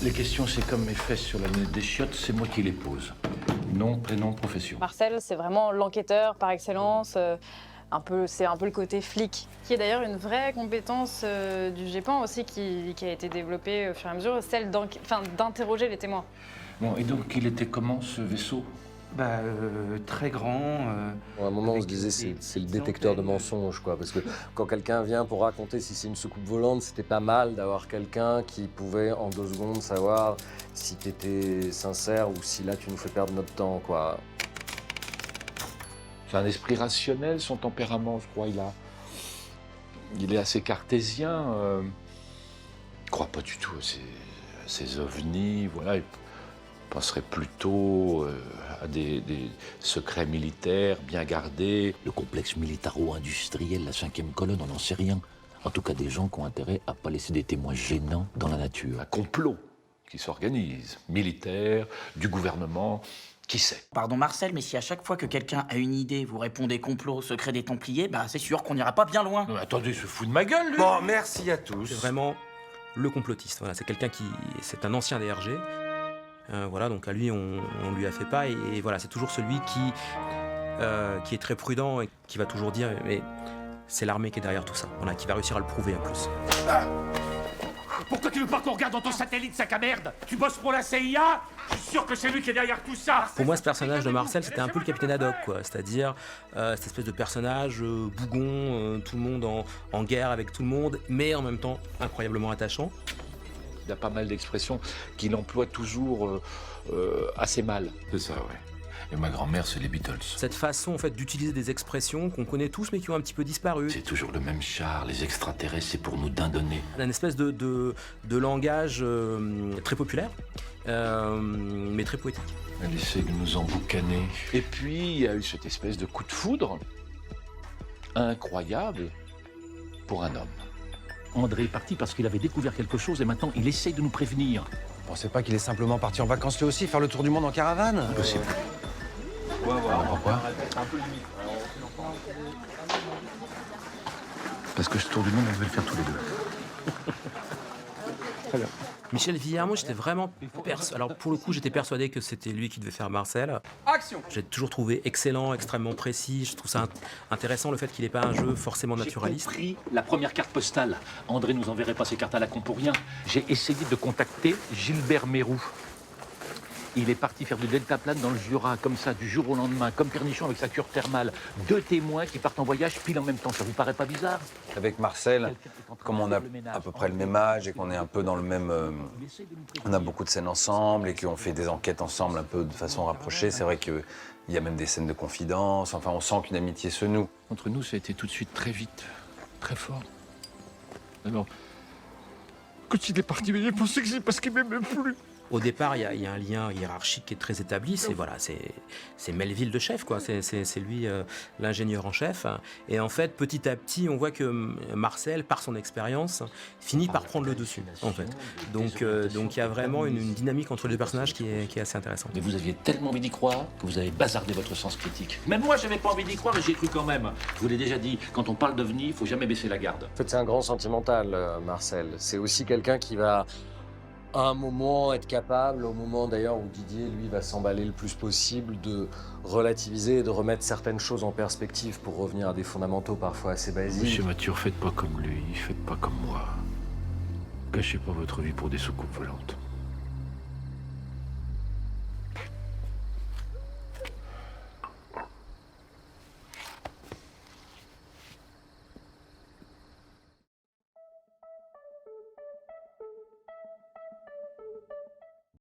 Les questions, c'est comme mes fesses sur la lunette des chiottes, c'est moi qui les pose. Nom, prénom, profession. Marcel, c'est vraiment l'enquêteur par excellence. C'est un peu le côté flic, qui est d'ailleurs une vraie compétence du GEPAN aussi, qui a été développée au fur et à mesure, celle d'interroger les témoins. Bon, et donc, il était comment, ce vaisseau? Très grand. À un moment, on se disait c'est le détecteur de mensonges, quoi. Parce que quand quelqu'un vient pour raconter si c'est une soucoupe volante, c'était pas mal d'avoir quelqu'un qui pouvait en 2 secondes savoir si t'étais sincère ou si là tu nous fais perdre notre temps, quoi. C'est un esprit rationnel, son tempérament, je crois. Il est assez cartésien. Il croit pas du tout à ces ovnis, voilà. Il penserait plutôt à des secrets militaires bien gardés. Le complexe militaro-industriel, la 5e colonne, on n'en sait rien. En tout cas, des gens qui ont intérêt à pas laisser des témoins gênants dans la nature. Un complot qui s'organise, militaire, du gouvernement, qui sait. Pardon Marcel, mais si à chaque fois que quelqu'un a une idée, vous répondez complot, secret des Templiers, c'est sûr qu'on n'ira pas bien loin. Non, mais attendez, il se fout de ma gueule, lui. Bon, merci à tous. C'est vraiment le complotiste. Voilà, c'est quelqu'un c'est un ancien DRG. Voilà, donc à lui, on lui a fait pas. Et voilà, c'est toujours celui qui est très prudent et qui va toujours dire, mais c'est l'armée qui est derrière tout ça. Voilà, qui va réussir à le prouver en plus. Pourquoi tu veux pas qu'on regarde dans ton satellite, sac à merde? Tu bosses pour la CIA? Je suis sûr que c'est lui qui est derrière tout ça. Pour moi, ce personnage de Marcel, c'était un peu le capitaine Haddock, quoi. C'est-à-dire cette espèce de personnage bougon, tout le monde en guerre avec tout le monde, mais en même temps incroyablement attachant. Il y a pas mal d'expressions qu'il emploie toujours assez mal. C'est ça, ouais. Et ma grand-mère, c'est les Beatles. Cette façon, en fait, d'utiliser des expressions qu'on connaît tous, mais qui ont un petit peu disparu. C'est toujours le même char, les extraterrestres, c'est pour nous dindonner. Un espèce de langage très populaire, mais très poétique. Elle essaie de nous emboucaner. Et puis, il y a eu cette espèce de coup de foudre incroyable pour un homme. André est parti parce qu'il avait découvert quelque chose et maintenant il essaye de nous prévenir. Vous pensez pas qu'il est simplement parti en vacances lui aussi, faire le tour du monde en caravane? Impossible. Pourquoi? Parce que ce tour du monde, on veut le faire tous les deux. Très bien. Michel Villarmo, j'étais vraiment alors pour le coup, j'étais persuadé que c'était lui qui devait faire Marcel. Action! J'ai toujours trouvé excellent, extrêmement précis. Je trouve ça intéressant le fait qu'il n'ait pas un jeu forcément naturaliste. J'ai compris la première carte postale. André nous enverrait pas ses cartes à la con pour rien. J'ai essayé de contacter Gilbert Mérou. Il est parti faire du deltaplane dans le Jura, comme ça, du jour au lendemain, comme Pernichon avec sa cure thermale. 2 témoins qui partent en voyage pile en même temps. Ça vous paraît pas bizarre? Avec Marcel, comme on a à peu près le même âge et qu'on est un peu dans le même... on a beaucoup de scènes ensemble et qu'on fait des enquêtes ensemble un peu de façon rapprochée, c'est vrai qu'il y a même des scènes de confidence. Enfin, on sent qu'une amitié se noue. Entre nous, ça a été tout de suite très vite, très fort. Alors, quand il est parti, mais j'ai pensé que c'est parce qu'il m'aimait plus. Au départ, il y a un lien hiérarchique qui est très établi. C'est Melville de chef, quoi. C'est lui l'ingénieur en chef. Et en fait, petit à petit, on voit que Marcel, par son expérience, finit par prendre le dessus, en fait. Donc il y a vraiment une dynamique entre les deux personnages qui est assez intéressante. Mais vous aviez tellement envie d'y croire que vous avez bazardé votre sens critique. Même moi, j'avais pas envie d'y croire et j'y ai cru quand même. Je vous l'ai déjà dit, quand on parle d'OVNI, il faut jamais baisser la garde. En fait, c'est un grand sentimental, Marcel. C'est aussi quelqu'un qui va, à un moment, être capable, au moment d'ailleurs où Didier, lui, va s'emballer le plus possible, de relativiser et de remettre certaines choses en perspective pour revenir à des fondamentaux parfois assez basiques. Monsieur Mathieu, faites pas comme lui, faites pas comme moi. Cachez pas votre vie pour des soucoupes volantes.